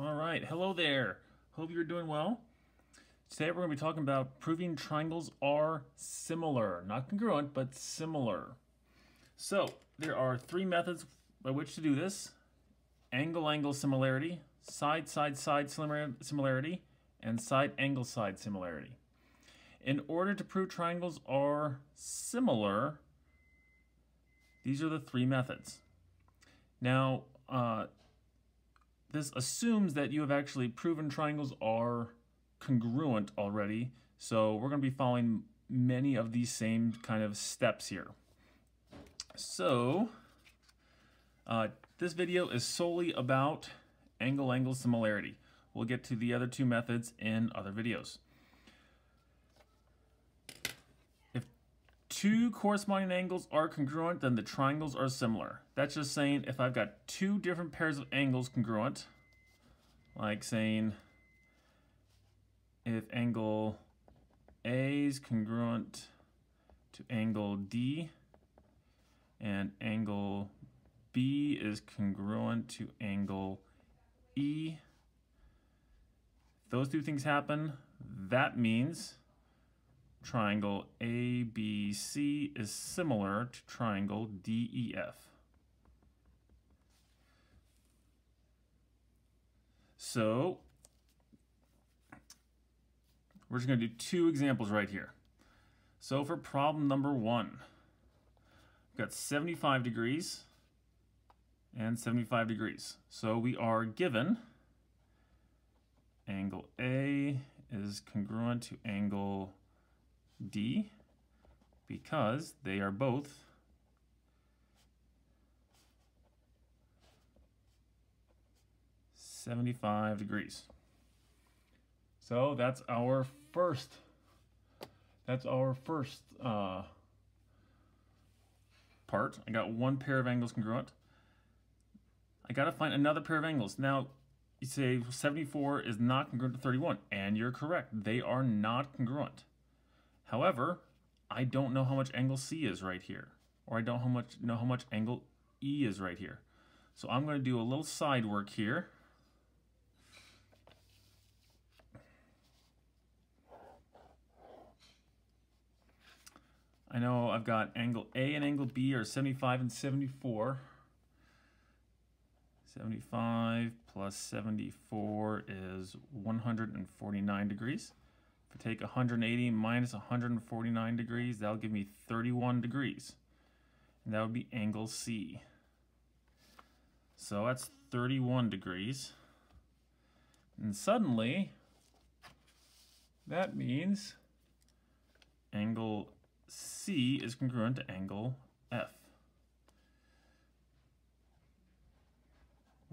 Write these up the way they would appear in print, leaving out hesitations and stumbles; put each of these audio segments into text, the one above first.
All right, hello there. Hope you're doing well. Today we're going to be talking about proving triangles are similar, not congruent, but similar. So there are three methods by which to do this: angle-angle similarity, side-side-side similarity, and side-angle-side similarity. In order to prove triangles are similar, these are the three methods. Now, this assumes that you have actually proven triangles are congruent already, so we're going to be following many of these same kind of steps here. So, this video is solely about angle-angle similarity. We'll get to the other two methods in other videos. If two corresponding angles are congruent, then the triangles are similar. That's just saying if I've got two different pairs of angles congruent, like saying if angle A is congruent to angle D and angle B is congruent to angle E, if those two things happen, that means triangle ABC is similar to triangle DEF. So we're just going to do two examples right here. So for problem number one, we've got 75 degrees and 75 degrees. So we are given angle A is congruent to angle D because they are both 75 degrees. So that's our first part. I got one pair of angles congruent. I got to find another pair of angles. Now, you say 74 is not congruent to 31, and you're correct. They are not congruent. However, I don't know how much angle C is right here, or I don't know how much angle E is right here. So I'm going to do a little side work here. I know I've got angle A and angle B are 75 and 74. 75 plus 74 is 149 degrees. If I take 180 minus 149 degrees, that'll give me 31 degrees. And that would be angle C. So that's 31 degrees. And suddenly, that means angle C is congruent to angle F.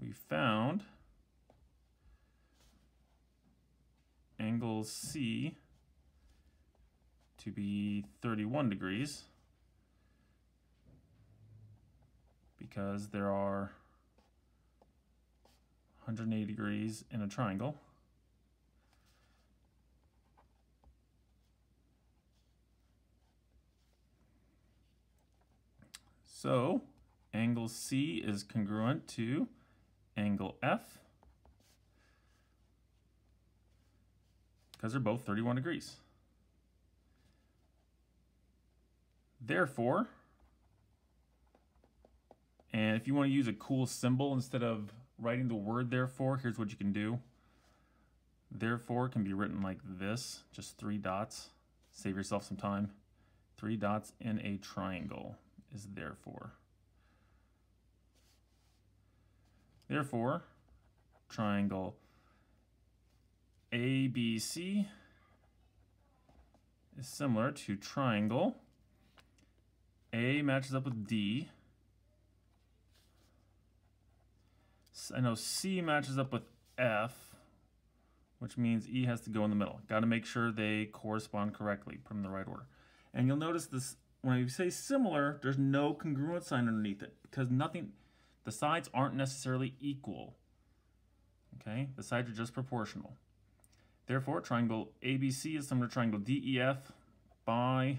We found angle C to be 31 degrees because there are 180 degrees in a triangle. So angle C is congruent to angle F because they're both 31 degrees. Therefore, and if you want to use a cool symbol instead of writing the word therefore, here's what you can do. Therefore can be written like this, just 3 dots. Save yourself some time. 3 dots in a triangle is therefore. Therefore, triangle ABC is similar to triangle A matches up with D. I know C matches up with F, which means E has to go in the middle. Got to make sure they correspond correctly, put them in the right order. And you'll notice this, when you say similar, there's no congruent sign underneath it because the sides aren't necessarily equal. Okay, the sides are just proportional. Therefore, triangle ABC is similar to triangle DEF by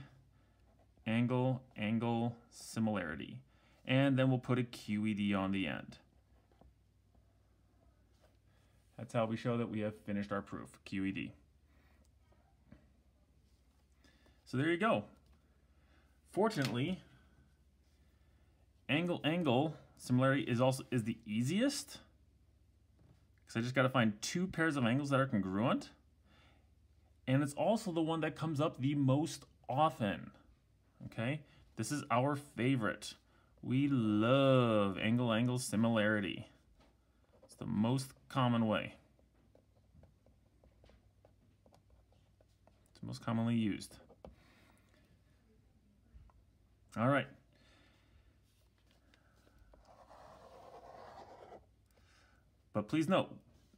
angle-angle similarity. And then we'll put a QED on the end. That's how we show that we have finished our proof, QED. So there you go. Fortunately, angle-angle similarity is the easiest, because I just got to find two pairs of angles that are congruent, and it's also the one that comes up the most often. Okay, this is our favorite. We love angle-angle similarity. It's the most common way. It's the most commonly used. All right. But please note,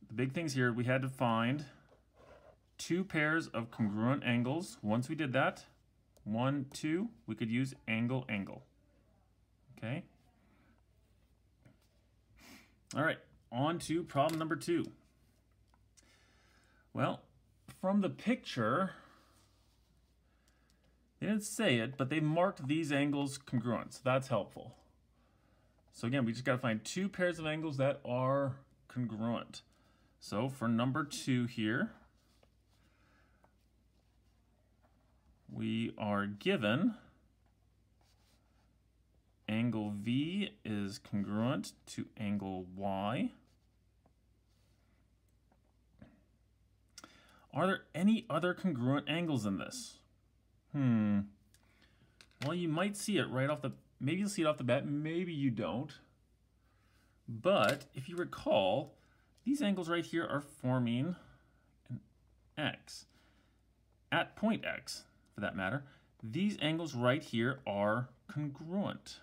the big things here, we had to find two pairs of congruent angles. Once we did that, 1, 2, we could use angle-angle. Okay? All right, on to problem number 2. Well, from the picture, they didn't say it, but they marked these angles congruent, so that's helpful. So again, we just got to find two pairs of angles that are congruent. So for number 2 here, we are given angle V is congruent to angle Y. Are there any other congruent angles in this? Well, you might see it right off the, maybe you'll see it off the bat, maybe you don't. But if you recall, these angles right here are forming an X. At point X, for that matter, these angles right here are congruent.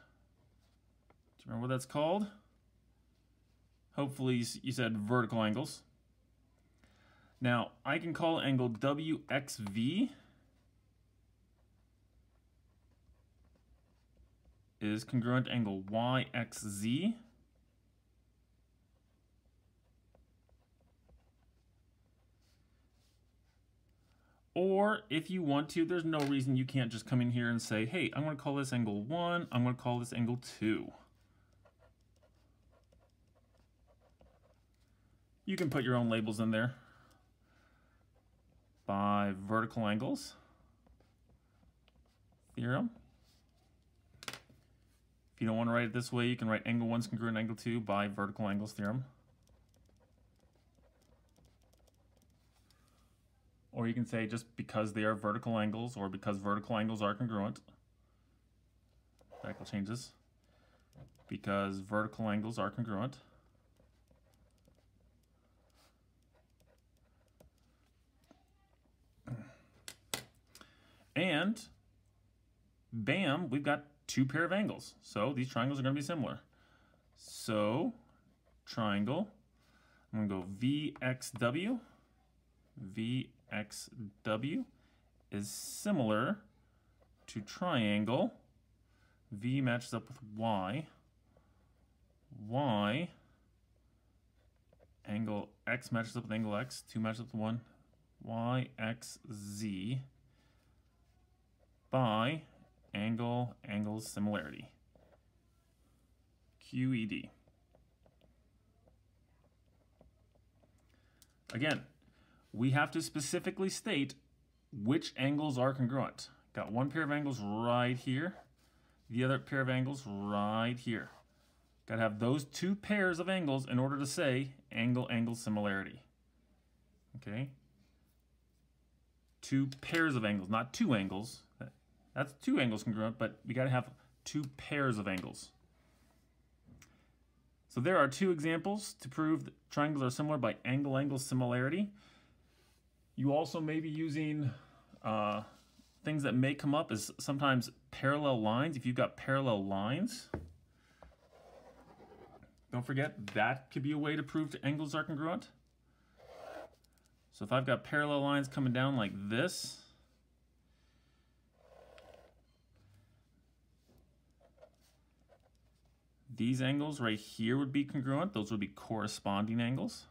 Do you remember what that's called? Hopefully you said vertical angles. Now, I can call angle WXV is congruent to angle YXZ. Or if you want to, there's no reason you can't just come in here and say, hey, I'm going to call this angle 1, I'm going to call this angle 2. You can put your own labels in there. By vertical angles theorem. If you don't want to write it this way, you can write angle 1 is congruent to angle 2 by vertical angles theorem. Or you can say just because they are vertical angles, or because vertical angles are congruent. Radical changes. Because vertical angles are congruent. And bam, we've got two pair of angles. So these triangles are going to be similar. So triangle, I'm going to go VXW. VXW is similar to triangle. V matches up with Y. Y, angle X matches up with angle X. 2 matches up with 1. YXZ by angle-angle similarity. QED. Again, we have to specifically state which angles are congruent. Got one pair of angles right here, the other pair of angles right here. Got to have those two pairs of angles in order to say angle-angle similarity. Okay? Two pairs of angles, not two angles. That's two angles congruent, but we got to have two pairs of angles. So there are two examples to prove that triangles are similar by angle-angle similarity. You also may be using things that may come up as sometimes parallel lines. If you've got parallel lines, don't forget that could be a way to prove that angles are congruent. So if I've got parallel lines coming down like this, these angles right here would be congruent. Those would be corresponding angles.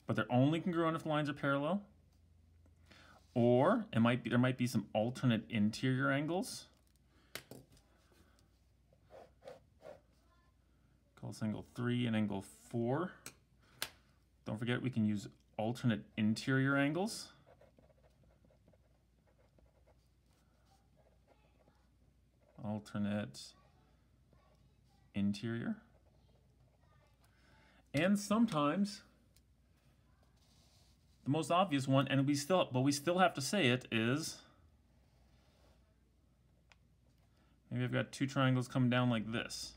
But they're only congruent if the lines are parallel. Or there might be some alternate interior angles plus angle 3 and angle 4. Don't forget we can use alternate interior angles. Alternate interior. And sometimes the most obvious one, and we still have to say it, is maybe I've got two triangles coming down like this.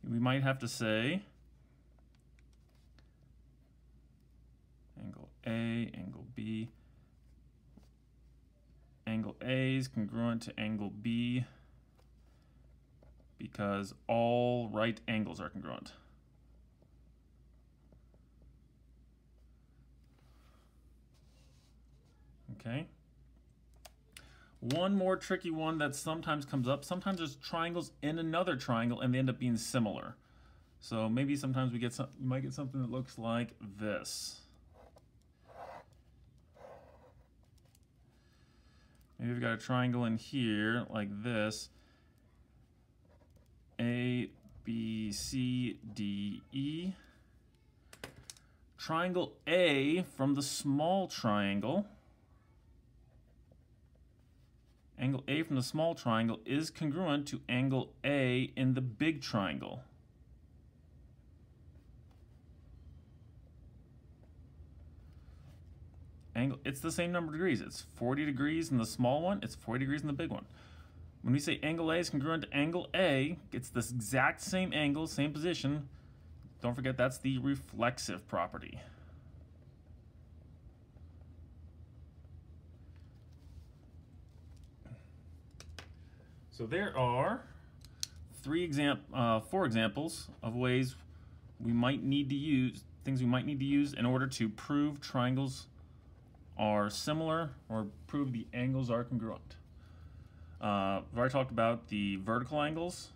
We might have to say angle A, angle B. Angle A is congruent to angle B because all right angles are congruent. Okay. One more tricky one that sometimes comes up. Sometimes there's triangles in another triangle and they end up being similar. So maybe sometimes we might get something that looks like this. Maybe we've got a triangle in here like this. A, B, C, D, E. Triangle A from the small triangle. Angle A from the small triangle is congruent to angle A in the big triangle. It's the same number of degrees. It's 40 degrees in the small one, it's 40 degrees in the big one. When we say angle A is congruent to angle A, it's this exact same angle, same position. Don't forget that's the reflexive property. So there are four examples of ways we might need to use, things we might need to use in order to prove triangles are similar or prove the angles are congruent. We've already talked about the vertical angles.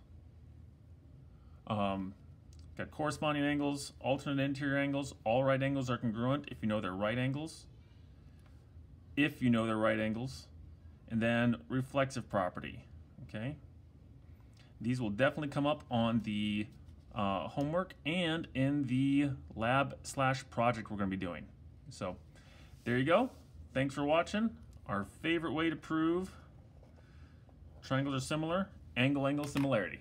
Got corresponding angles, alternate interior angles. All right angles are congruent if you know they're right angles. If you know they're right angles. And then reflexive property. Okay. These will definitely come up on the homework and in the lab/project we're going to be doing. So there you go. Thanks for watching. Our favorite way to prove triangles are similar, angle-angle similarity.